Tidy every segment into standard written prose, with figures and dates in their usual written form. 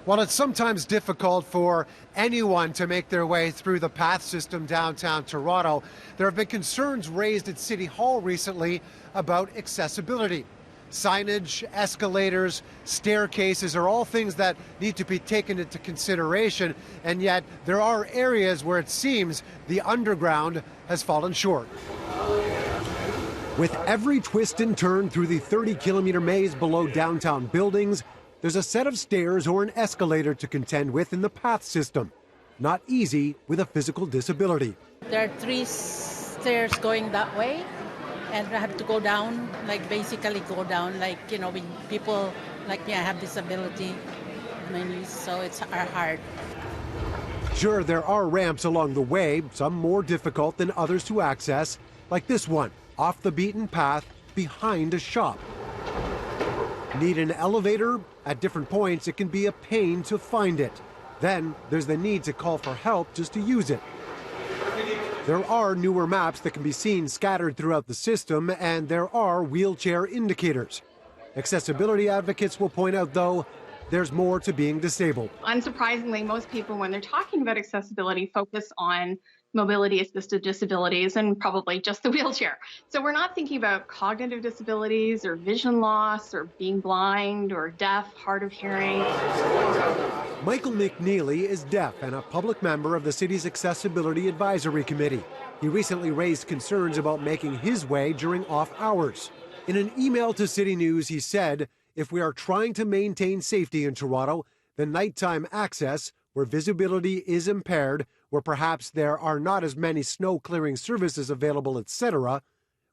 While it's sometimes difficult for anyone to make their way through the path system downtown Toronto, there have been concerns raised at City Hall recently about accessibility. Signage, escalators, staircases are all things that need to be taken into consideration, and yet there are areas where it seems the underground has fallen short. With every twist and turn through the 30-kilometer maze below downtown buildings, there's a set of stairs or an escalator to contend with in the path system. Not easy with a physical disability. There are 3 stairs going that way, and I have to go down, basically go down, with people like me. I have disability, my knees, so it's hard. Sure, there are ramps along the way, some more difficult than others to access, like this one, off the beaten path behind a shop. Need an elevator? At different points, it can be a pain to find it. Then there's the need to call for help just to use it. There are newer maps that can be seen scattered throughout the system, and there are wheelchair indicators. Accessibility advocates will point out, though, there's more to being disabled. Unsurprisingly, most people, when they're talking about accessibility, focus on mobility-assisted disabilities and probably just the wheelchair. So we're not thinking about cognitive disabilities or vision loss or being blind or deaf, hard of hearing. Michael McNeely is deaf and a public member of the city's Accessibility Advisory Committee. He recently raised concerns about making his way during off hours. In an email to CityNews, he said, if we are trying to maintain safety in Toronto, then nighttime access, where visibility is impaired, where perhaps there are not as many snow clearing services available, etc.,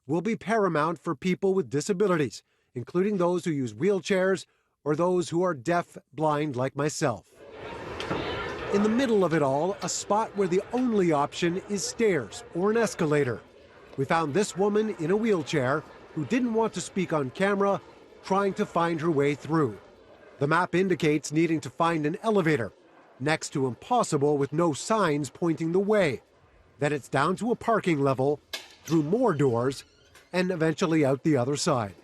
will be paramount for people with disabilities, including those who use wheelchairs or those who are deaf, blind like myself. In the middle of it all, a spot where the only option is stairs or an escalator. We found this woman in a wheelchair who didn't want to speak on camera, trying to find her way through. The map indicates needing to find an elevator, next to impossible with no signs pointing the way. Then it's down to a parking level, through more doors, and eventually out the other side.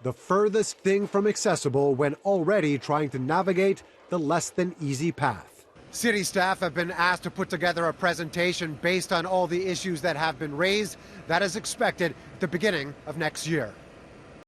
The furthest thing from accessible when already trying to navigate the less than easy path. City staff have been asked to put together a presentation based on all the issues that have been raised. That is expected at the beginning of next year.